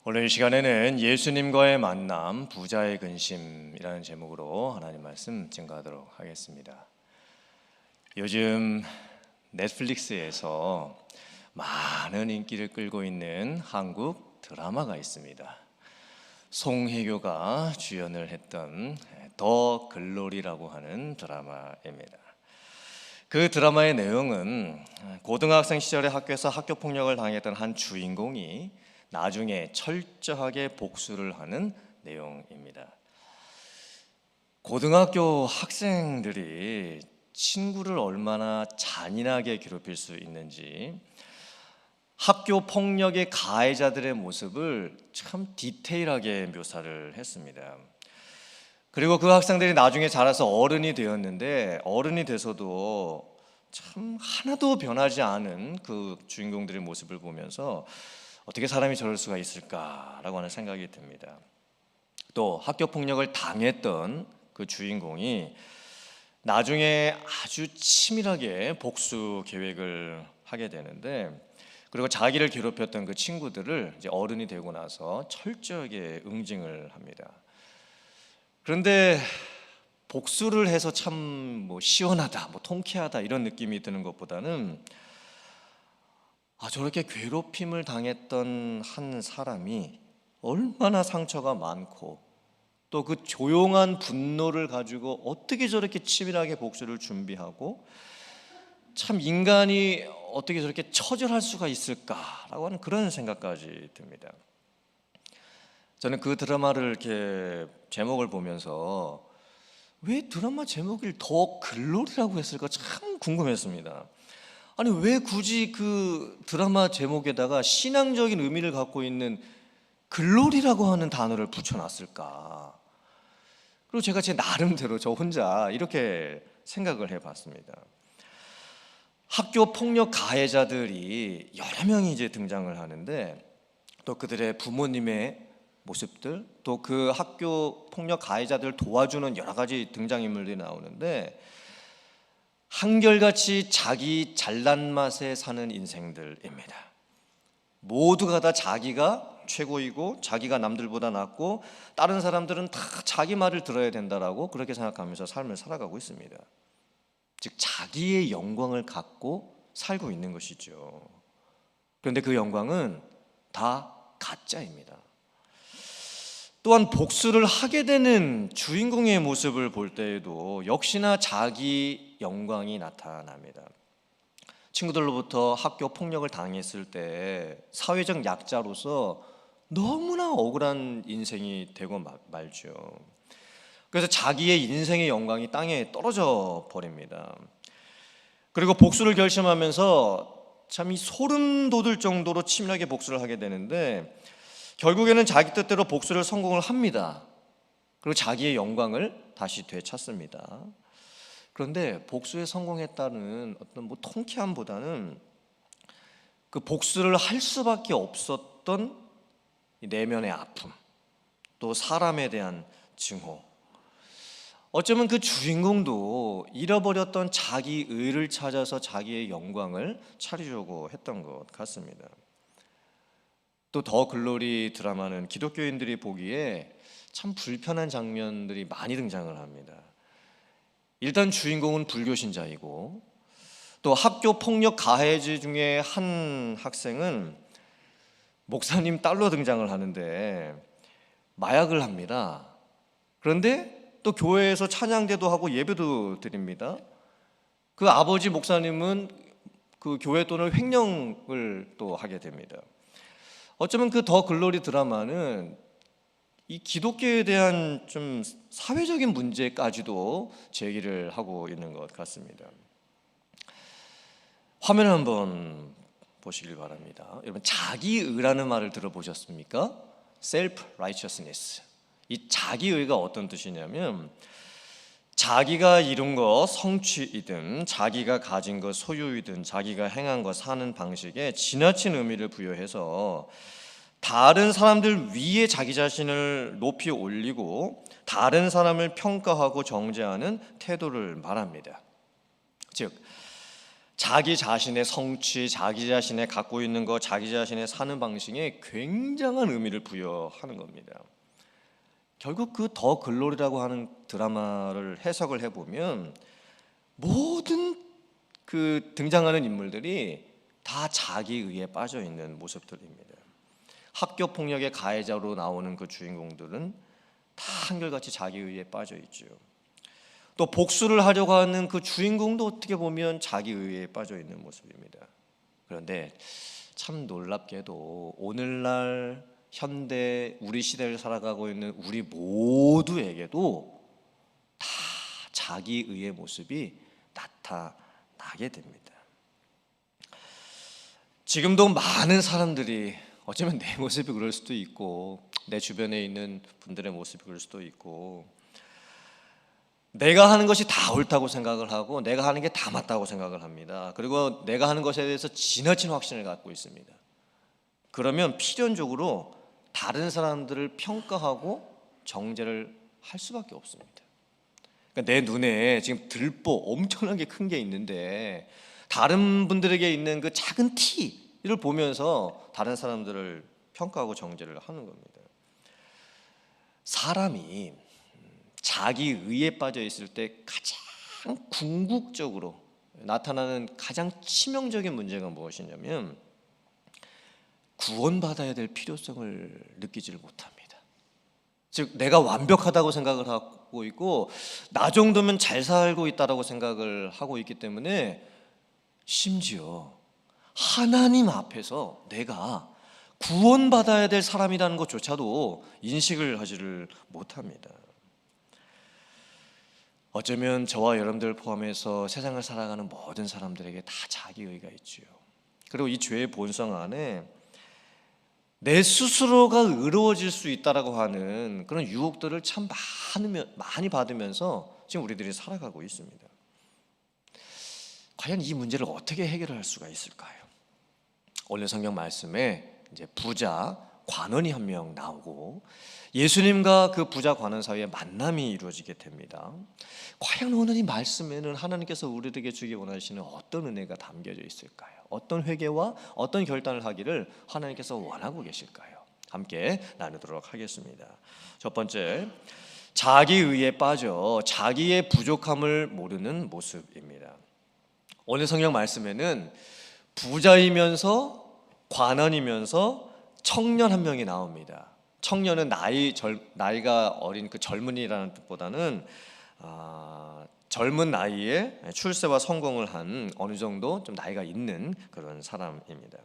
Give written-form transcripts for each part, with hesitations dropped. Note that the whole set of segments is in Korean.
오늘 이 시간에는 예수님과의 만남, 부자의 근심이라는 제목으로 하나님 말씀 증거하도록 하겠습니다. 요즘 넷플릭스에서 많은 인기를 끌고 있는 한국 드라마가 있습니다. 송혜교가 주연을 했던 더 글로리라고 하는 드라마입니다. 그 드라마의 내용은 고등학생 시절에 학교에서 학교폭력을 당했던 한 주인공이 나중에 철저하게 복수를 하는 내용입니다. 고등학교 학생들이 친구를 얼마나 잔인하게 괴롭힐 수 있는지, 학교 폭력의 가해자들의 모습을 참 디테일하게 묘사를 했습니다. 그리고 그 학생들이 나중에 자라서 어른이 되었는데, 어른이 돼서도 참 하나도 변하지 않은 그 주인공들의 모습을 보면서 어떻게 사람이 저럴 수가 있을까라고 하는 생각이 듭니다. 또 학교 폭력을 당했던 그 주인공이 나중에 아주 치밀하게 복수 계획을 하게 되는데, 그리고 자기를 괴롭혔던 그 친구들을 이제 어른이 되고 나서 철저하게 응징을 합니다. 그런데 복수를 해서 참 시원하다, 통쾌하다 이런 느낌이 드는 것보다는 저렇게 괴롭힘을 당했던 한 사람이 얼마나 상처가 많고, 또 그 조용한 분노를 가지고 어떻게 저렇게 치밀하게 복수를 준비하고, 참 인간이 어떻게 저렇게 처절할 수가 있을까라고 하는 그런 생각까지 듭니다. 저는 그 드라마를 이렇게 제목을 보면서 왜 드라마 제목을 더 글로리라고 했을까 참 궁금했습니다. 아니, 왜 굳이 그 드라마 제목에다가 신앙적인 의미를 갖고 있는 글로리라고 하는 단어를 붙여놨을까? 그리고 제가 제 나름대로 저 혼자 이렇게 생각을 해봤습니다. 학교 폭력 가해자들이 여러 명이 이제 등장을 하는데, 또 그들의 부모님의 모습들, 또 그 학교 폭력 가해자들을 도와주는 여러 가지 등장인물들이 나오는데, 한결같이 자기 잘난 맛에 사는 인생들입니다. 모두가 다 자기가 최고이고 자기가 남들보다 낫고 다른 사람들은 다 자기 말을 들어야 된다라고 그렇게 생각하면서 삶을 살아가고 있습니다. 즉 자기의 영광을 갖고 살고 있는 것이죠. 그런데 그 영광은 다 가짜입니다. 또한 복수를 하게 되는 주인공의 모습을 볼 때에도 역시나 자기 영광이 나타납니다. 친구들로부터 학교 폭력을 당했을 때 사회적 약자로서 너무나 억울한 인생이 되고 말죠. 그래서 자기의 인생의 영광이 땅에 떨어져 버립니다. 그리고 복수를 결심하면서 참 이 소름 돋을 정도로 치밀하게 복수를 하게 되는데, 결국에는 자기 뜻대로 복수를 성공을 합니다. 그리고 자기의 영광을 다시 되찾습니다. 그런데 복수에 성공했다는 어떤 통쾌함보다는 그 복수를 할 수밖에 없었던 내면의 아픔, 또 사람에 대한 증오, 어쩌면 그 주인공도 잃어버렸던 자기 의를 찾아서 자기의 영광을 차리려고 했던 것 같습니다. 또 더 글로리 드라마는 기독교인들이 보기에 참 불편한 장면들이 많이 등장을 합니다. 일단 주인공은 불교 신자이고, 또 학교 폭력 가해자 중에 한 학생은 목사님 딸로 등장을 하는데 마약을 합니다. 그런데 또 교회에서 찬양대도 하고 예배도 드립니다. 그 아버지 목사님은 그 교회 돈을 횡령을 또 하게 됩니다. 어쩌면 그 더 글로리 드라마는 이 기독교에 대한 좀 사회적인 문제까지도 제기를 하고 있는 것 같습니다. 화면을 한번 보시길 바랍니다. 여러분, 자기의라는 말을 들어보셨습니까? self-righteousness. 이 자기의가 어떤 뜻이냐면, 자기가 이룬 것 성취이든 자기가 가진 것 소유이든 자기가 행한 것 사는 방식에 지나친 의미를 부여해서 다른 사람들 위에 자기 자신을 높이 올리고 다른 사람을 평가하고 정죄하는 태도를 말합니다. 즉 자기 자신의 성취, 자기 자신의 갖고 있는 것, 자기 자신의 사는 방식에 굉장한 의미를 부여하는 겁니다. 결국 그 더 글로리라고 하는 드라마를 해석을 해보면 모든 그 등장하는 인물들이 다 자기의에 빠져 있는 모습들입니다. 학교 폭력의 가해자로 나오는 그 주인공들은 다 한결같이 자기의에 빠져 있죠. 또 복수를 하려고 하는 그 주인공도 어떻게 보면 자기의에 빠져 있는 모습입니다. 그런데 참 놀랍게도 오늘날 현대 우리 시대를 살아가고 있는 우리 모두에게도 다 자기의의 모습이 나타나게 됩니다. 지금도 많은 사람들이 어쩌면 내 모습이 그럴 수도 있고 내 주변에 있는 분들의 모습이 그럴 수도 있고 내가 하는 것이 다 옳다고 생각을 하고 내가 하는 게 다 맞다고 생각을 합니다. 그리고 내가 하는 것에 대해서 지나친 확신을 갖고 있습니다. 그러면 필연적으로 다른 사람들을 평가하고 정죄를 할 수밖에 없습니다. 그러니까 내 눈에 지금 들보 엄청나게 큰 게 있는데 다른 분들에게 있는 그 작은 티를 보면서 다른 사람들을 평가하고 정죄를 하는 겁니다. 사람이 자기 의에 빠져 있을 때 가장 궁극적으로 나타나는 가장 치명적인 문제가 무엇이냐면 구원받아야 될 필요성을 느끼지를 못합니다. 즉 내가 완벽하다고 생각을 하고 있고 나 정도면 잘 살고 있다라고 생각을 하고 있기 때문에 심지어 하나님 앞에서 내가 구원받아야 될 사람이라는 것조차도 인식을 하지를 못합니다. 어쩌면 저와 여러분들 포함해서 세상을 살아가는 모든 사람들에게 다 자기의가 있지요. 그리고 이 죄의 본성 안에 내 스스로가 의로워질 수 있다라고 하는 그런 유혹들을 참 많이 받으면서 지금 우리들이 살아가고 있습니다. 과연 이 문제를 어떻게 해결할 수가 있을까요? 오늘 성경 말씀에 이제 부자 관원이 한 명 나오고 예수님과 그 부자 관원 사이에 만남이 이루어지게 됩니다. 과연 오늘 이 말씀에는 하나님께서 우리에게 주기 원하시는 어떤 은혜가 담겨져 있을까요? 어떤 회개와 어떤 결단을 하기를 하나님께서 원하고 계실까요? 함께 나누도록 하겠습니다. 첫 번째, 자기의에 빠져 자기의 부족함을 모르는 모습입니다. 오늘 성경 말씀에는 부자이면서 관원이면서 청년 한 명이 나옵니다. 청년은 나이가 어린 그 젊은이라는 뜻보다는 젊은 나이에 출세와 성공을 한 어느 정도 좀 나이가 있는 그런 사람입니다.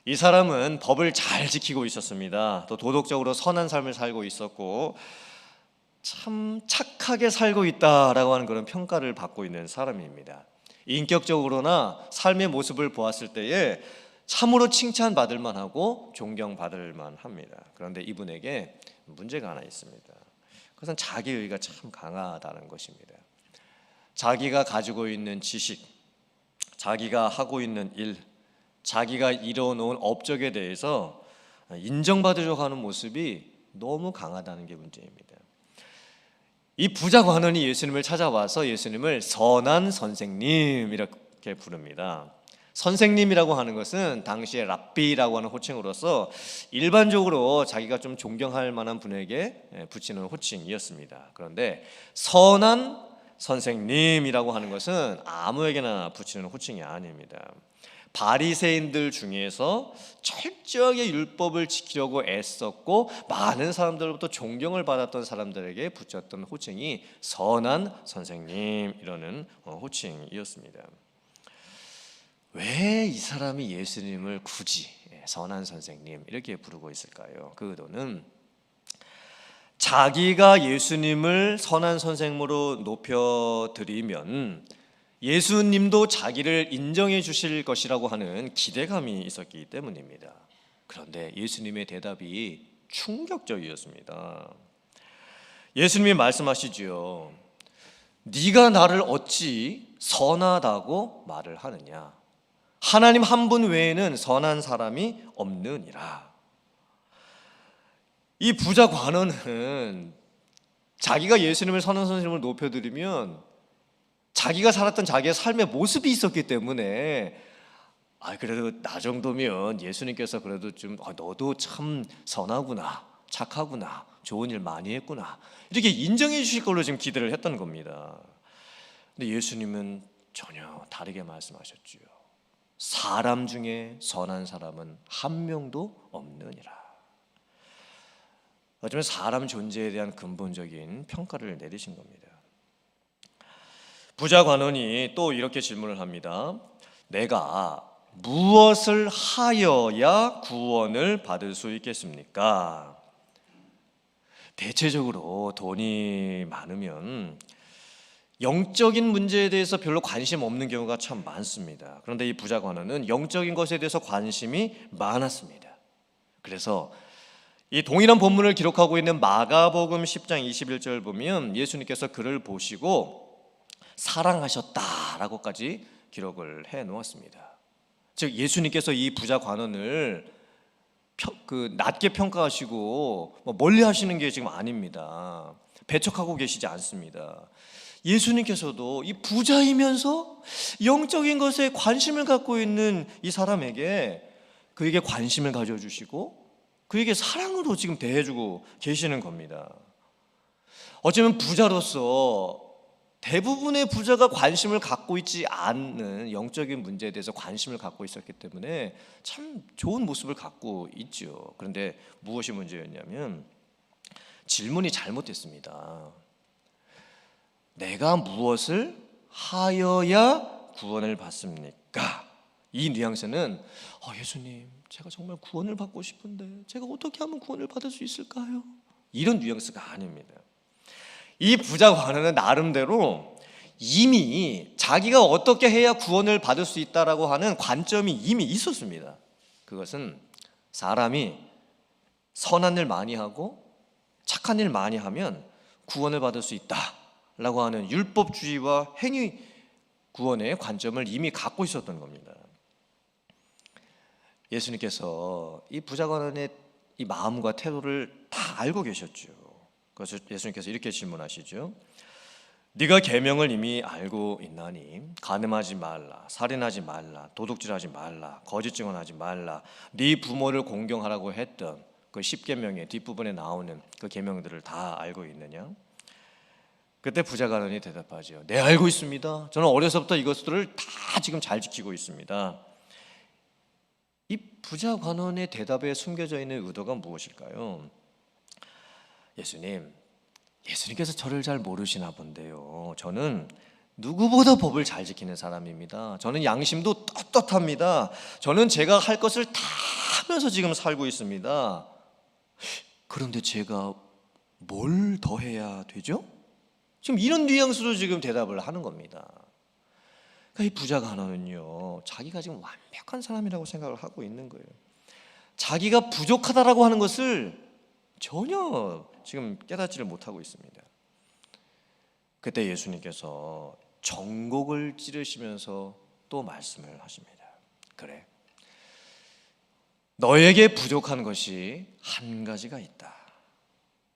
이 사람은 법을 잘 지키고 있었습니다. 또 도덕적으로 선한 삶을 살고 있었고 참 착하게 살고 있다라고 하는 그런 평가를 받고 있는 사람입니다. 인격적으로나 삶의 모습을 보았을 때에 참으로 칭찬받을 만하고 존경받을 만합니다. 그런데 이분에게 문제가 하나 있습니다. 그것은 자기의가 참 강하다는 것입니다. 자기가 가지고 있는 지식, 자기가 하고 있는 일, 자기가 이뤄놓은 업적에 대해서 인정받으려고 하는 모습이 너무 강하다는 게 문제입니다. 이 부자 관원이 예수님을 찾아와서 예수님을 선한 선생님 이렇게 부릅니다. 선생님이라고 하는 것은 당시에 랍비라고 하는 호칭으로서 일반적으로 자기가 좀 존경할 만한 분에게 붙이는 호칭이었습니다. 그런데 선한 선생님이라고 하는 것은 아무에게나 붙이는 호칭이 아닙니다. 바리새인들 중에서 철저하게 율법을 지키려고 애썼고 많은 사람들로부터 존경을 받았던 사람들에게 붙였던 호칭이 선한 선생님 이라는 호칭이었습니다. 왜 이 사람이 예수님을 굳이 선한 선생님 이렇게 부르고 있을까요? 그 의도는 자기가 예수님을 선한 선생으로 높여드리면 예수님도 자기를 인정해 주실 것이라고 하는 기대감이 있었기 때문입니다. 그런데 예수님의 대답이 충격적이었습니다. 예수님이 말씀하시지요. 네가 나를 어찌 선하다고 말을 하느냐? 하나님 한 분 외에는 선한 사람이 없느니라. 이 부자 관원은 자기가 예수님을 선한 선생님으로 높여드리면 자기가 살았던 자기의 삶의 모습이 있었기 때문에 그래도 나 정도면 예수님께서 그래도 좀 너도 참 선하구나, 착하구나, 좋은 일 많이 했구나, 이렇게 인정해 주실 걸로 지금 기대를 했던 겁니다. 근데 예수님은 전혀 다르게 말씀하셨지요. 사람 중에 선한 사람은 한 명도 없느니라. 어쩌면 사람 존재에 대한 근본적인 평가를 내리신 겁니다. 부자 관원이 또 이렇게 질문을 합니다. 내가 무엇을 하여야 구원을 받을 수 있겠습니까? 대체적으로 돈이 많으면 영적인 문제에 대해서 별로 관심 없는 경우가 참 많습니다. 그런데 이 부자 관원은 영적인 것에 대해서 관심이 많았습니다. 그래서 이 동일한 본문을 기록하고 있는 마가복음 10장 21절 보면 예수님께서 그를 보시고 사랑하셨다라고까지 기록을 해 놓았습니다. 즉 예수님께서 이 부자 관원을 낮게 평가하시고 멀리 하시는 게 지금 아닙니다. 배척하고 계시지 않습니다. 예수님께서도 이 부자이면서 영적인 것에 관심을 갖고 있는 이 사람에게 그에게 관심을 가져주시고 그에게 사랑으로 지금 대해주고 계시는 겁니다. 어쩌면 부자로서 대부분의 부자가 관심을 갖고 있지 않는 영적인 문제에 대해서 관심을 갖고 있었기 때문에 참 좋은 모습을 갖고 있죠. 그런데 무엇이 문제였냐면 질문이 잘못됐습니다. 내가 무엇을 하여야 구원을 받습니까? 이 뉘앙스는 예수님, 제가 정말 구원을 받고 싶은데 제가 어떻게 하면 구원을 받을 수 있을까요? 이런 뉘앙스가 아닙니다. 이 부자 관원은 나름대로 이미 자기가 어떻게 해야 구원을 받을 수 있다라고 하는 관점이 이미 있었습니다. 그것은 사람이 선한 일 많이 하고 착한 일 많이 하면 구원을 받을 수 있다라고 하는 율법주의와 행위 구원의 관점을 이미 갖고 있었던 겁니다. 예수님께서 이 부자 관원의 이 마음과 태도를 다 알고 계셨죠. 그래서 예수님께서 이렇게 질문하시죠. 네가 계명을 이미 알고 있나니 간음하지 말라, 살인하지 말라, 도둑질하지 말라, 거짓 증언하지 말라, 네 부모를 공경하라고 했던 그 10계명의 뒷부분에 나오는 그 계명들을 다 알고 있느냐? 그때 부자 관원이 대답하죠. 네, 알고 있습니다. 저는 어려서부터 이것들을 다 지금 잘 지키고 있습니다. 이 부자 관원의 대답에 숨겨져 있는 의도가 무엇일까요? 예수님께서 저를 잘 모르시나 본데요. 저는 누구보다 법을 잘 지키는 사람입니다. 저는 양심도 떳떳합니다. 저는 제가 할 것을 다 하면서 지금 살고 있습니다. 그런데 제가 뭘 더 해야 되죠? 지금 이런 뉘앙스로 지금 대답을 하는 겁니다. 그러니까 이 부자 관원은요, 자기가 지금 완벽한 사람이라고 생각을 하고 있는 거예요. 자기가 부족하다라고 하는 것을 전혀 지금 깨닫지를 못하고 있습니다. 그때 예수님께서 정곡을 찌르시면서 또 말씀을 하십니다. 그래, 너에게 부족한 것이 한 가지가 있다.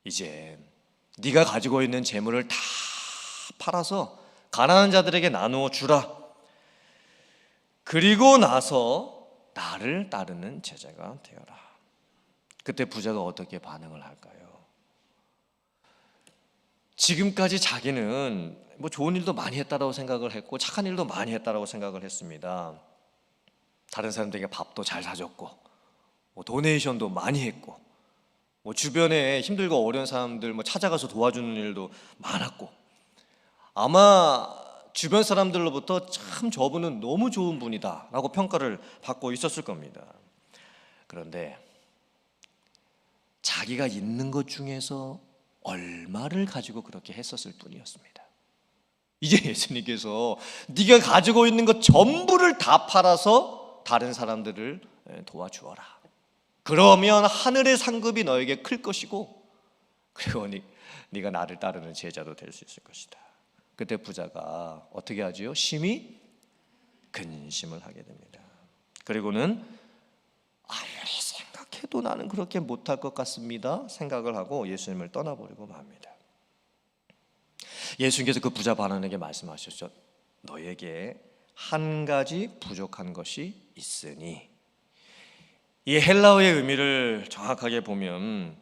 이제 네가 가지고 있는 재물을 다 팔아서 가난한 자들에게 나누어 주라. 그리고 나서 나를 따르는 제자가 되어라. 그때 부자가 어떻게 반응을 할까요? 지금까지 자기는 좋은 일도 많이 했다라고 생각을 했고 착한 일도 많이 했다라고 생각을 했습니다. 다른 사람들에게 밥도 잘 사줬고 도네이션도 많이 했고 주변에 힘들고 어려운 사람들 찾아가서 도와주는 일도 많았고 아마 주변 사람들로부터 참 저분은 너무 좋은 분이다 라고 평가를 받고 있었을 겁니다. 그런데 자기가 있는 것 중에서 얼마를 가지고 그렇게 했었을 뿐이었습니다. 이제 예수님께서 네가 가지고 있는 것 전부를 다 팔아서 다른 사람들을 도와주어라. 그러면 하늘의 상급이 너에게 클 것이고 그리고 네가 나를 따르는 제자도 될 수 있을 것이다. 그때 부자가 어떻게 하지요? 심히 근심을 하게 됩니다. 그리고는 아무리 생각해도 나는 그렇게 못할 것 같습니다 생각을 하고 예수님을 떠나버리고 맙니다. 예수님께서 그 부자 관원에게 말씀하셨죠. 너에게 한 가지 부족한 것이 있으니. 이 헬라어의 의미를 정확하게 보면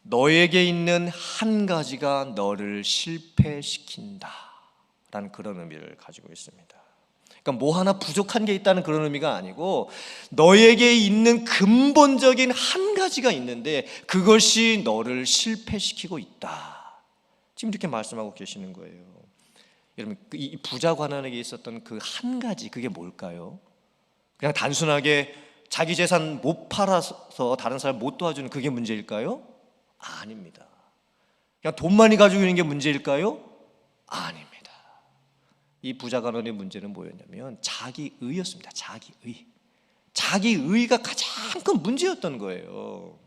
너에게 있는 한 가지가 너를 실패시킨다 라는 그런 의미를 가지고 있습니다. 그러니까 뭐 하나 부족한 게 있다는 그런 의미가 아니고 너에게 있는 근본적인 한 가지가 있는데 그것이 너를 실패시키고 있다. 지금 이렇게 말씀하고 계시는 거예요. 여러분, 이 부자 관원에게 있었던 그 한 가지, 그게 뭘까요? 그냥 단순하게 자기 재산 못 팔아서 다른 사람 못 도와주는 그게 문제일까요? 아닙니다. 그냥 돈 많이 가지고 있는 게 문제일까요? 아닙니다. 이 부자 관원의 문제는 뭐였냐면 자기의였습니다. 자기의. 자기의가 가장 큰 문제였던 거예요.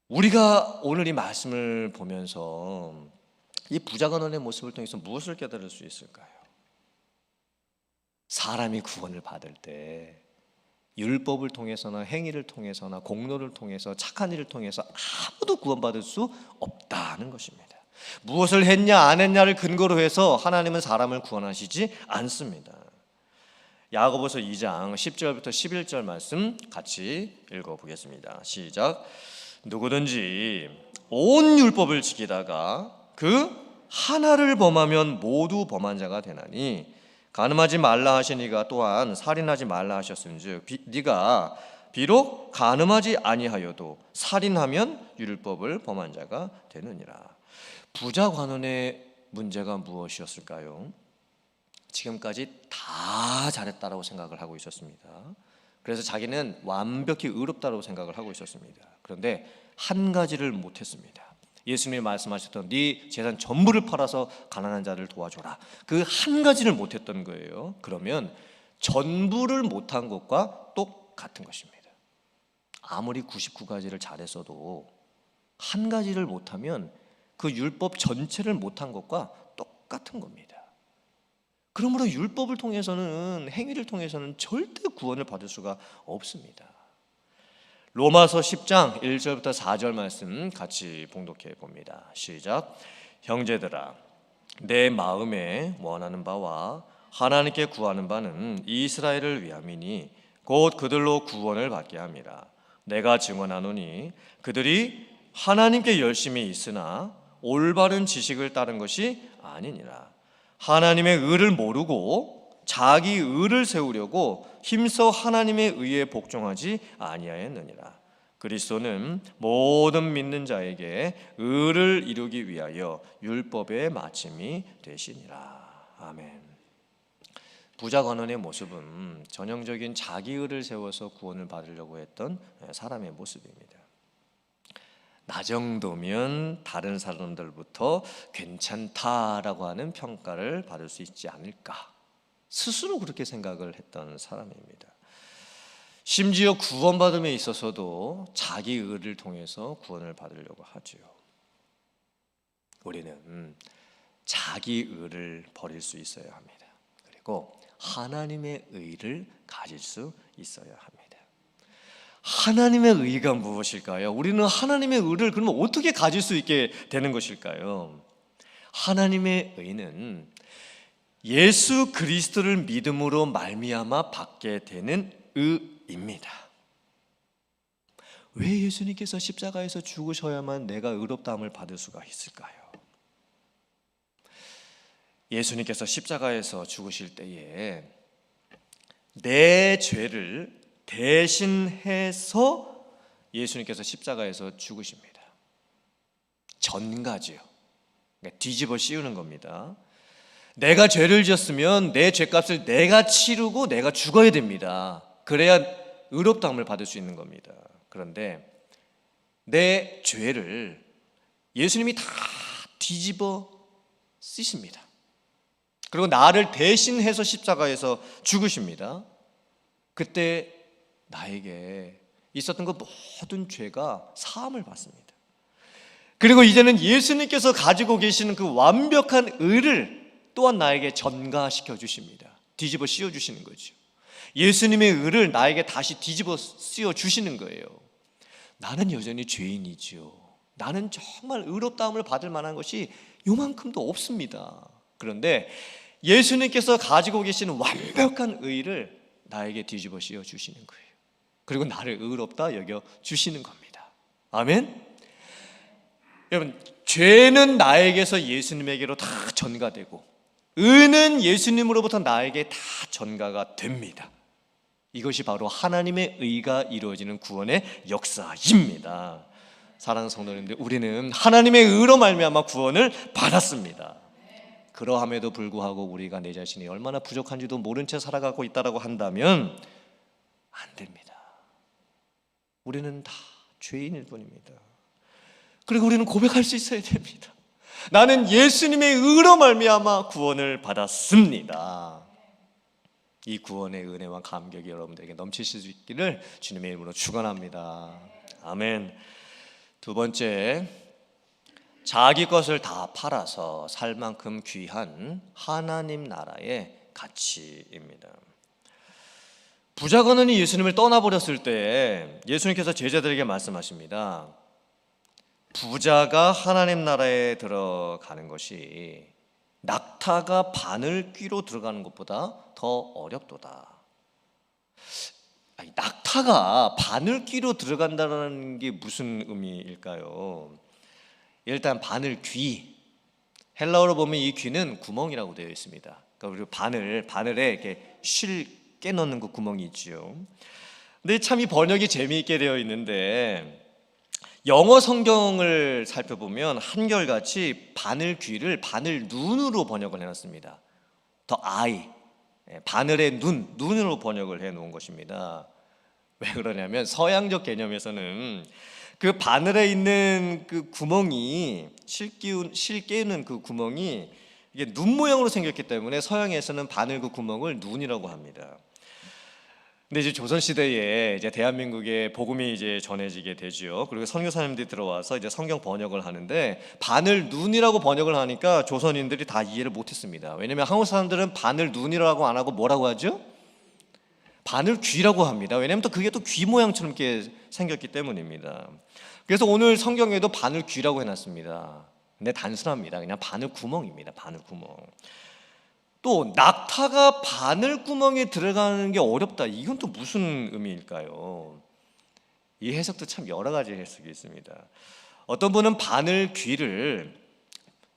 우리가 오늘 이 말씀을 보면서 이 부자 관원의 모습을 통해서 무엇을 깨달을 수 있을까요? 사람이 구원을 받을 때 율법을 통해서나 행위를 통해서나 공로를 통해서 착한 일을 통해서 아무도 구원받을 수 없다는 것입니다. 무엇을 했냐 안 했냐를 근거로 해서 하나님은 사람을 구원하시지 않습니다. 야고보서 2장 10절부터 11절 말씀 같이 읽어보겠습니다. 시작. 누구든지 온 율법을 지키다가 그 하나를 범하면 모두 범한 자가 되나니 간음하지 말라 하시니가 또한 살인하지 말라 하셨음즉 네가 비록 간음하지 아니하여도 살인하면 율법을 범한 자가 되느니라. 부자 관원의 문제가 무엇이었을까요? 지금까지 다 잘했다라고 생각을 하고 있었습니다. 그래서 자기는 완벽히 의롭다고 생각을 하고 있었습니다. 그런데 한 가지를 못했습니다. 예수님이 말씀하셨던 네 재산 전부를 팔아서 가난한 자를 도와줘라. 그 한 가지를 못했던 거예요. 그러면 전부를 못한 것과 똑같은 것입니다. 아무리 99가지를 잘했어도 한 가지를 못하면 그 율법 전체를 못한 것과 똑같은 겁니다. 그러므로 율법을 통해서는, 행위를 통해서는 절대 구원을 받을 수가 없습니다. 로마서 10장 1절부터 4절 말씀 같이 봉독해 봅니다. 시작. 형제들아, 내 마음에 원하는 바와 하나님께 구하는 바는 이스라엘을 위함이니 곧 그들로 구원을 받게 함이라. 내가 증언하노니 그들이 하나님께 열심히 있으나 올바른 지식을 따른 것이 아니니라. 하나님의 의를 모르고 자기 의를 세우려고 힘써 하나님의 의에 복종하지 아니하였느니라. 그리스도는 모든 믿는 자에게 의를 이루기 위하여 율법의 마침이 되시니라. 아멘. 부자 관원의 모습은 전형적인 자기 의를 세워서 구원을 받으려고 했던 사람의 모습입니다. 나 정도면 다른 사람들부터 괜찮다라고 하는 평가를 받을 수 있지 않을까, 스스로 그렇게 생각을 했던 사람입니다. 심지어 구원받음에 있어서도 자기 의를 통해서 구원을 받으려고 하죠. 우리는 자기 의를 버릴 수 있어야 합니다. 그리고 하나님의 의를 가질 수 있어야 합니다. 하나님의 의가 무엇일까요? 우리는 하나님의 의를 그러면 어떻게 가질 수 있게 되는 것일까요? 하나님의 의는 예수 그리스도를 믿음으로 말미암아 받게 되는 의입니다. 왜 예수님께서 십자가에서 죽으셔야만 내가 의롭다함을 받을 수가 있을까요? 예수님께서 십자가에서 죽으실 때에 내 죄를 대신해서 예수님께서 십자가에서 죽으십니다. 전가지요. 그러니까 뒤집어 씌우는 겁니다. 내가 죄를 지었으면 내 죄값을 내가 치르고 내가 죽어야 됩니다. 그래야 의롭다함을 받을 수 있는 겁니다. 그런데 내 죄를 예수님이 다 뒤집어 쓰십니다. 그리고 나를 대신해서 십자가에서 죽으십니다. 그때 나에게 있었던 그 모든 죄가 사함을 받습니다. 그리고 이제는 예수님께서 가지고 계시는 그 완벽한 의를 또한 나에게 전가시켜 주십니다. 뒤집어 씌워 주시는 거죠. 예수님의 의를 나에게 다시 뒤집어 씌워 주시는 거예요. 나는 여전히 죄인이지요. 나는 정말 의롭다함을 받을 만한 것이 요만큼도 없습니다. 그런데 예수님께서 가지고 계시는 완벽한 의를 나에게 뒤집어 씌워 주시는 거예요. 그리고 나를 의롭다 여겨 주시는 겁니다. 아멘. 여러분, 죄는 나에게서 예수님에게로 다 전가되고 의는 예수님으로부터 나에게 다 전가가 됩니다. 이것이 바로 하나님의 의가 이루어지는 구원의 역사입니다. 사랑하는 성도님들, 우리는 하나님의 의로 말미암아 구원을 받았습니다. 그러함에도 불구하고 우리가 내 자신이 얼마나 부족한지도 모른 채 살아가고 있다고 한다면 안 됩니다. 우리는 다 죄인일 뿐입니다. 그리고 우리는 고백할 수 있어야 됩니다. 나는 예수님의 의로 말미암아 구원을 받았습니다. 이 구원의 은혜와 감격이 여러분들에게 넘치실 수 있기를 주님의 이름으로 축원합니다. 아멘. 두 번째, 자기 것을 다 팔아서 살 만큼 귀한 하나님 나라의 가치입니다. 부자 간원이 예수님을 떠나버렸을 때 예수님께서 제자들에게 말씀하십니다. 부자가 하나님 나라에 들어가는 것이 낙타가 바늘귀로 들어가는 것보다 더 어렵도다. 낙타가 바늘귀로 들어간다는 게 무슨 의미일까요? 일단 바늘귀, 헬라어로 보면 이 귀는 구멍이라고 되어 있습니다. 그러니까 우리 바늘에 이렇게 깨 넣는 그 구멍이 있죠. 근데 참 이 번역이 재미있게 되어 있는데 영어 성경을 살펴보면 한결같이 바늘귀를 바늘눈으로 번역을 해놨습니다. The eye, 바늘의 눈으로 번역을 해놓은 것입니다. 왜 그러냐면 서양적 개념에서는 그 바늘에 있는 그 구멍이 실 깨우는 그 구멍이 이게 눈 모양으로 생겼기 때문에 서양에서는 바늘 그 구멍을 눈이라고 합니다. 근데 이제 조선 시대에 이제 대한민국에 복음이 이제 전해지게 되죠. 그리고 선교사님들이 들어와서 이제 성경 번역을 하는데 바늘 눈이라고 번역을 하니까 조선인들이 다 이해를 못했습니다. 왜냐하면 한국 사람들은 바늘 눈이라고 안 하고 뭐라고 하죠? 바늘 귀라고 합니다. 왜냐하면 또 그게 또 귀 모양처럼 이렇게 생겼기 때문입니다. 그래서 오늘 성경에도 바늘 귀라고 해놨습니다. 근데 단순합니다. 그냥 바늘 구멍입니다. 바늘 구멍. 또 낙타가 바늘 구멍에 들어가는 게 어렵다. 이건 또 무슨 의미일까요? 이 해석도 참 여러 가지 해석이 있습니다. 어떤 분은 바늘 귀를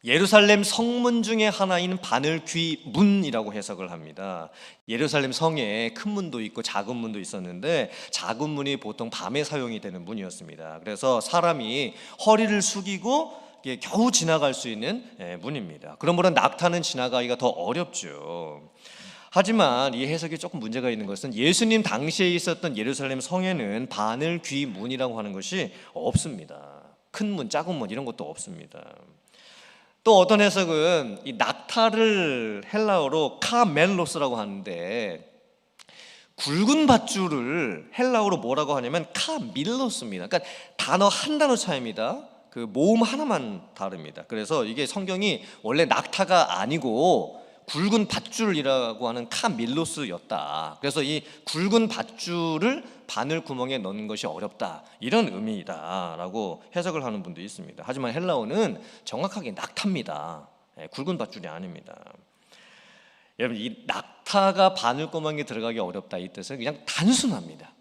예루살렘 성문 중에 하나인 바늘귀 문이라고 해석을 합니다. 예루살렘 성에 큰 문도 있고 작은 문도 있었는데 작은 문이 보통 밤에 사용이 되는 문이었습니다. 그래서 사람이 허리를 숙이고 겨우 지나갈 수 있는 문입니다. 그러므로 낙타는 지나가기가 더 어렵죠. 하지만 이 해석이 조금 문제가 있는 것은 예수님 당시에 있었던 예루살렘 성에는 바늘귀 문이라고 하는 것이 없습니다. 큰 문, 작은 문 이런 것도 없습니다. 또 어떤 해석은 이 낙타를 헬라어로 카멜로스라고 하는데 굵은 밧줄을 헬라어로 뭐라고 하냐면 카밀로스입니다. 그러니까 단어 한 단어 차이입니다. 그 모음 하나만 다릅니다. 그래서 이게 성경이 원래 낙타가 아니고 굵은 밧줄이라고 하는 카밀로스였다. 그래서 이 굵은 밧줄을 바늘 구멍에 넣는 것이 어렵다, 이런 의미다라고 해석을 하는 분도 있습니다. 하지만 헬라어는 정확하게 낙타입니다. 굵은 밧줄이 아닙니다. 여러분, 이 낙타가 바늘 구멍에 들어가기 어렵다, 이 뜻은 그냥 단순합니다.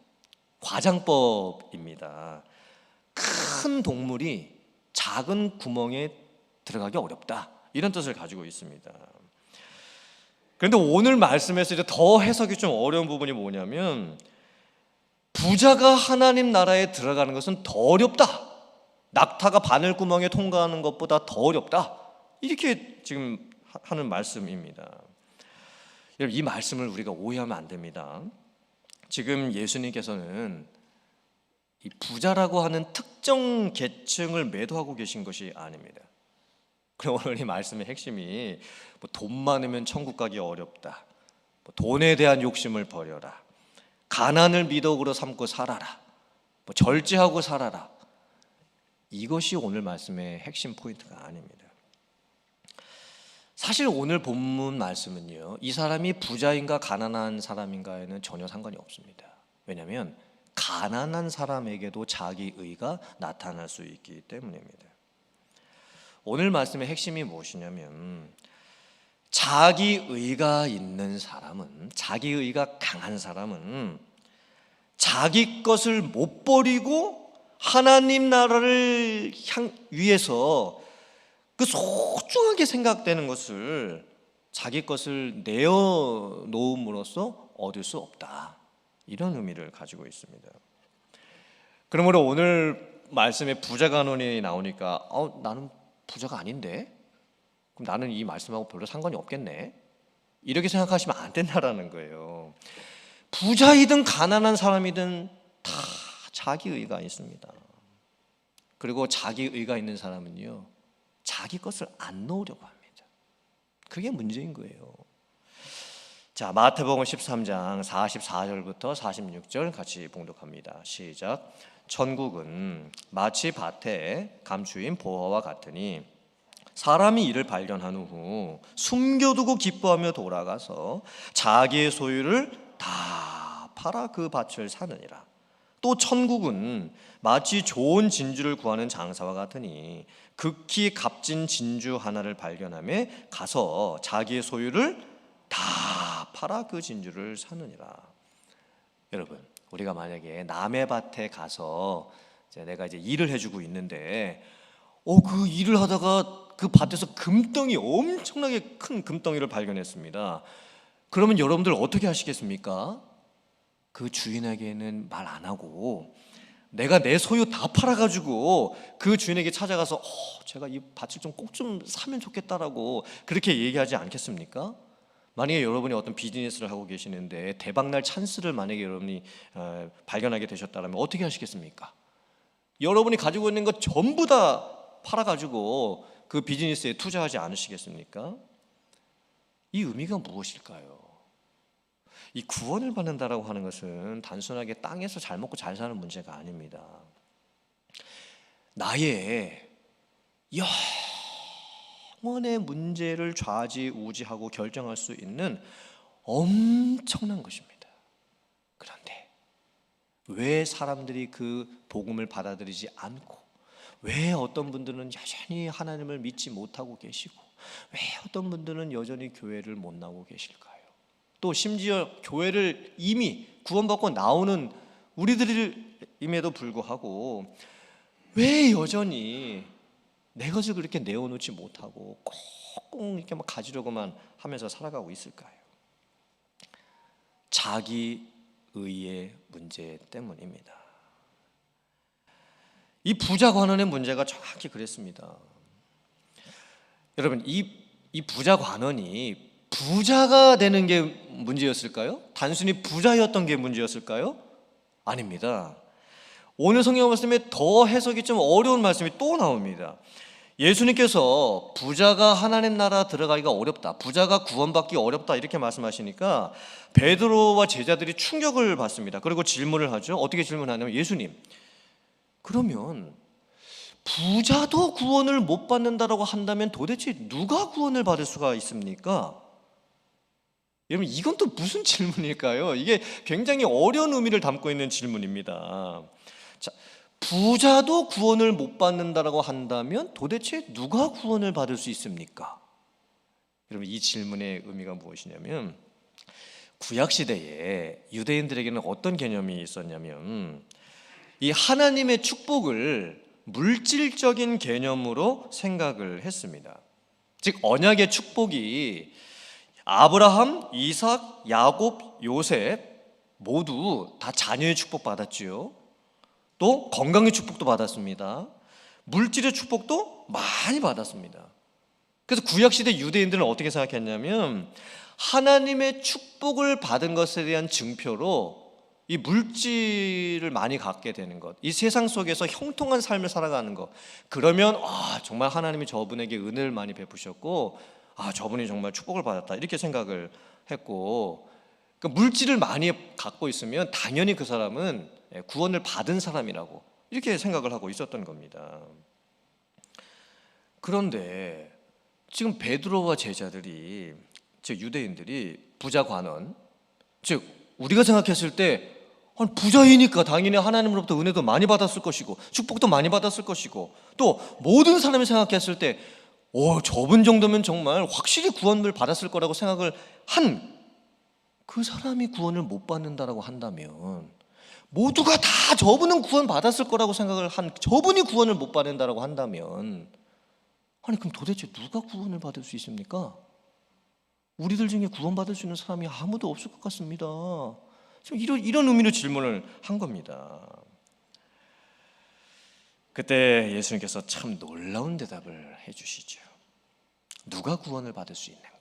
과장법입니다. 큰 동물이 작은 구멍에 들어가기 어렵다, 이런 뜻을 가지고 있습니다. 그런데 오늘 말씀에서 이제 더 해석이 좀 어려운 부분이 뭐냐면 부자가 하나님 나라에 들어가는 것은 더 어렵다, 낙타가 바늘구멍에 통과하는 것보다 더 어렵다, 이렇게 지금 하는 말씀입니다. 여러분, 이 말씀을 우리가 오해하면 안 됩니다. 지금 예수님께서는 이 부자라고 하는 특정 계층을 매도하고 계신 것이 아닙니다. 그럼 오늘 이 말씀의 핵심이 돈 많으면 천국 가기 어렵다, 돈에 대한 욕심을 버려라, 가난을 미덕으로 삼고 살아라, 절제하고 살아라, 이것이 오늘 말씀의 핵심 포인트가 아닙니다. 사실 오늘 본문 말씀은요, 이 사람이 부자인가 가난한 사람인가에는 전혀 상관이 없습니다. 왜냐하면 가난한 사람에게도 자기 의가 나타날 수 있기 때문입니다. 오늘 말씀의 핵심이 무엇이냐면 자기의가 있는 사람은, 자기의가 강한 사람은 자기 것을 못 버리고 하나님 나라를 위해서 그 소중하게 생각되는 것을, 자기 것을 내어놓음으로써 얻을 수 없다, 이런 의미를 가지고 있습니다. 그러므로 오늘 말씀에 부자 간원이 나오니까 나는 부자가 아닌데, 그럼 나는 이 말씀하고 별로 상관이 없겠네, 이렇게 생각하시면 안 된다라는 거예요. 부자이든 가난한 사람이든 다 자기의가 있습니다. 그리고 자기의가 있는 사람은요, 자기 것을 안 놓으려고 합니다. 그게 문제인 거예요. 자, 마태복음 13장 44절부터 46절 같이 봉독합니다. 시작. 천국은 마치 밭에 감추인 보화와 같으니 사람이 이를 발견한 후 숨겨두고 기뻐하며 돌아가서 자기의 소유를 다 팔아 그 밭을 사느니라. 또 천국은 마치 좋은 진주를 구하는 장사와 같으니 극히 값진 진주 하나를 발견하며 가서 자기의 소유를 다 팔아 그 진주를 사느니라. 여러분, 우리가 만약에 남의 밭에 가서 내가 이제 일을 해주고 있는데 그 일을 하다가 그 밭에서 금덩이, 엄청나게 큰 금덩이를 발견했습니다. 그러면 여러분들 어떻게 하시겠습니까? 그 주인에게는 말 안 하고 내가 내 소유 다 팔아가지고 그 주인에게 찾아가서 제가 이 밭을 좀 꼭 좀 사면 좋겠다라고 그렇게 얘기하지 않겠습니까? 만약에 여러분이 어떤 비즈니스를 하고 계시는데 대박날 찬스를 만약에 여러분이 발견하게 되셨다면 어떻게 하시겠습니까? 여러분이 가지고 있는 것 전부 다 팔아가지고 그 비즈니스에 투자하지 않으시겠습니까? 이 의미가 무엇일까요? 이 구원을 받는다라고 하는 것은 단순하게 땅에서 잘 먹고 잘 사는 문제가 아닙니다. 나의 영원의 문제를 좌지우지하고 결정할 수 있는 엄청난 것입니다. 그런데 왜 사람들이 그 복음을 받아들이지 않고, 왜 어떤 분들은 여전히 하나님을 믿지 못하고 계시고, 왜 어떤 분들은 여전히 교회를 못 나오고 계실까요? 또 심지어 교회를 이미 구원받고 나오는 우리들임에도 불구하고 왜 여전히 내 것을 그렇게 내어놓지 못하고 꽁꽁 이렇게 막 가지려고만 하면서 살아가고 있을까요? 자기의의 문제 때문입니다. 이 부자 관원의 문제가 정확히 그랬습니다. 여러분, 이 부자 관원이 부자가 되는 게 문제였을까요? 단순히 부자였던 게 문제였을까요? 아닙니다. 오늘 성경 말씀에 더 해석이 좀 어려운 말씀이 또 나옵니다. 예수님께서 부자가 하나님 나라 들어가기가 어렵다, 부자가 구원받기 어렵다, 이렇게 말씀하시니까 베드로와 제자들이 충격을 받습니다. 그리고 질문을 하죠. 어떻게 질문하냐면, 예수님, 그러면 부자도 구원을 못 받는다라고 한다면 도대체 누가 구원을 받을 수가 있습니까? 여러분, 이건 또 무슨 질문일까요? 이게 굉장히 어려운 의미를 담고 있는 질문입니다. 자, 부자도 구원을 못 받는다라고 한다면 도대체 누가 구원을 받을 수 있습니까? 여러분, 이 질문의 의미가 무엇이냐면, 구약시대에 유대인들에게는 어떤 개념이 있었냐면, 이 하나님의 축복을 물질적인 개념으로 생각을 했습니다. 즉, 언약의 축복이 아브라함, 이삭, 야곱, 요셉 모두 다 자녀의 축복 받았지요. 또 건강의 축복도 받았습니다. 물질의 축복도 많이 받았습니다. 그래서 구약시대 유대인들은 어떻게 생각했냐면, 하나님의 축복을 받은 것에 대한 증표로 이 물질을 많이 갖게 되는 것, 이 세상 속에서 형통한 삶을 살아가는 것, 그러면 정말 하나님이 저분에게 은혜를 많이 베푸셨고 저분이 정말 축복을 받았다, 이렇게 생각을 했고, 그러니까 물질을 많이 갖고 있으면 당연히 그 사람은 구원을 받은 사람이라고 이렇게 생각을 하고 있었던 겁니다. 그런데 지금 베드로와 제자들이, 즉 유대인들이 부자 관원, 즉 우리가 생각했을 때 부자이니까 당연히 하나님으로부터 은혜도 많이 받았을 것이고 축복도 많이 받았을 것이고, 또 모든 사람이 생각했을 때 저분 정도면 정말 확실히 구원을 받았을 거라고 생각을 한 그 사람이 구원을 못 받는다라고 한다면, 모두가 다 저분은 구원 받았을 거라고 생각을 한 저분이 구원을 못 받는다라고 한다면, 아니 그럼 도대체 누가 구원을 받을 수 있습니까? 우리들 중에 구원받을 수 있는 사람이 아무도 없을 것 같습니다. 지금 이런 의미로 질문을 한 겁니다. 그때 예수님께서 참 놀라운 대답을 해주시죠. 누가 구원을 받을 수 있는가?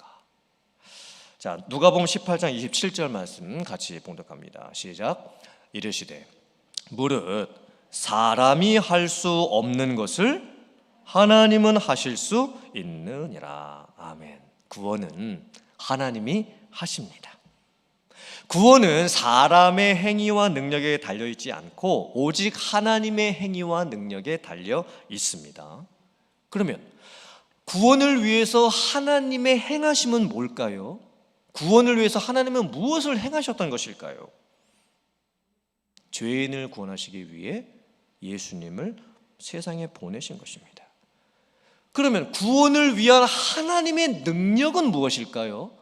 자, 누가복음 18장 27절 말씀 같이 봉독합니다. 시작. 이르시되 무릇 사람이 할 수 없는 것을 하나님은 하실 수 있느니라. 아멘. 구원은 하나님이 하십니다. 구원은 사람의 행위와 능력에 달려있지 않고 오직 하나님의 행위와 능력에 달려 있습니다. 그러면 구원을 위해서 하나님의 행하심은 뭘까요? 구원을 위해서 하나님은 무엇을 행하셨던 것일까요? 죄인을 구원하시기 위해 예수님을 세상에 보내신 것입니다. 그러면 구원을 위한 하나님의 능력은 무엇일까요?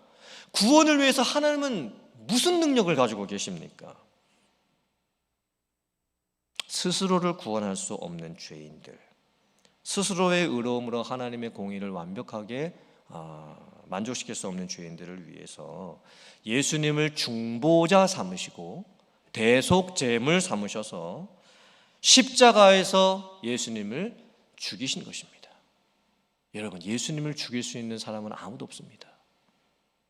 구원을 위해서 하나님은 무슨 능력을 가지고 계십니까? 스스로를 구원할 수 없는 죄인들, 스스로의 의로움으로 하나님의 공의를 완벽하게 만족시킬 수 없는 죄인들을 위해서 예수님을 중보자 삼으시고 대속제물 삼으셔서 십자가에서 예수님을 죽이신 것입니다. 여러분, 예수님을 죽일 수 있는 사람은 아무도 없습니다.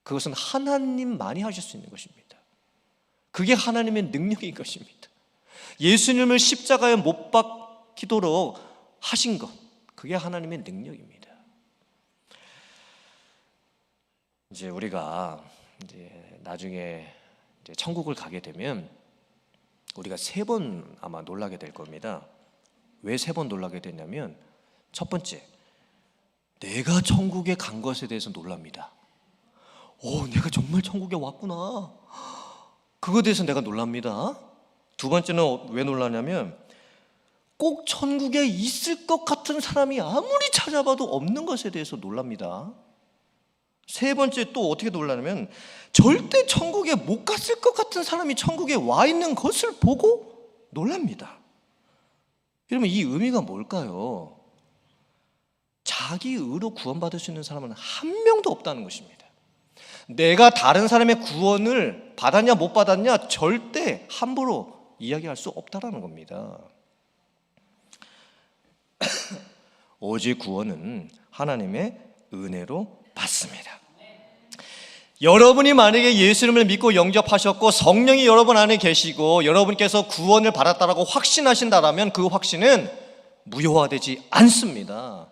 그것은 하나님만이 하실 수 있는 것입니다. 그게 하나님의 능력인 것입니다. 예수님을 십자가에 못 박히도록 하신 것, 그게 하나님의 능력입니다. 이제 우리가 나중에 천국을 가게 되면 우리가 3번 아마 놀라게 될 겁니다. 왜 3번 놀라게 되냐면, 첫 번째, 내가 천국에 간 것에 대해서 놀랍니다. 내가 정말 천국에 왔구나. 그거에 대해서 내가 놀랍니다. 두 번째는 왜 놀라냐면, 꼭 천국에 있을 것 같은 사람이 아무리 찾아봐도 없는 것에 대해서 놀랍니다. 세 번째 또 어떻게 놀라냐면, 절대 천국에 못 갔을 것 같은 사람이 천국에 와 있는 것을 보고 놀랍니다. 여러분, 이 의미가 뭘까요? 자기 의로 구원받을 수 있는 사람은 한 명도 없다는 것입니다. 내가 다른 사람의 구원을 받았냐 못 받았냐 절대 함부로 이야기할 수 없다는 겁니다. 오직 구원은 하나님의 은혜로 받습니다. 여러분이 만약에 예수님을 믿고 영접하셨고 성령이 여러분 안에 계시고 여러분께서 구원을 받았다라고 확신하신다라면 그 확신은 무효화되지 않습니다.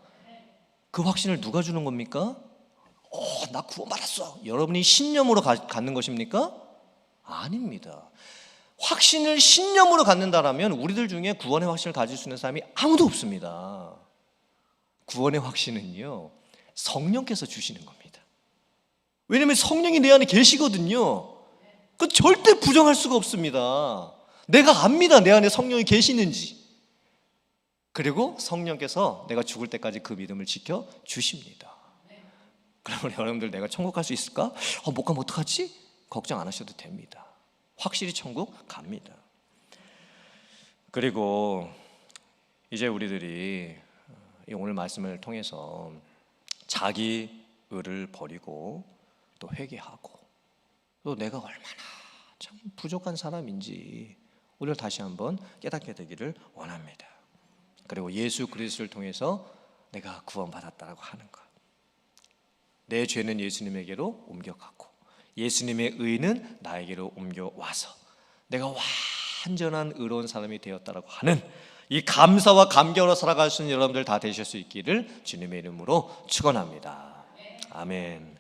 그 확신을 누가 주는 겁니까? 나 구원받았어. 여러분이 신념으로 갖는 것입니까? 아닙니다. 확신을 신념으로 갖는다라면 우리들 중에 구원의 확신을 가질 수 있는 사람이 아무도 없습니다. 구원의 확신은요, 성령께서 주시는 겁니다. 왜냐하면 성령이 내 안에 계시거든요. 그 절대 부정할 수가 없습니다. 내가 압니다. 내 안에 성령이 계시는지. 그리고 성령께서 내가 죽을 때까지 그 믿음을 지켜 주십니다. 그러면 여러분들, 내가 천국 갈 수 있을까? 못 가면 어떡하지? 걱정 안 하셔도 됩니다. 확실히 천국 갑니다. 그리고 이제 우리들이 오늘 말씀을 통해서 자기 의를 버리고 또 회개하고 또 내가 얼마나 참 부족한 사람인지 오늘 다시 한번 깨닫게 되기를 원합니다. 그리고 예수 그리스도를 통해서 내가 구원받았다라고 하는 것, 내 죄는 예수님에게로 옮겨가고 예수님의 의는 나에게로 옮겨와서 내가 완전한 의로운 사람이 되었다라고 하는 이 감사와 감격으로 살아갈 수 있는 여러분들 다 되실 수 있기를 주님의 이름으로 축원합니다. 아멘.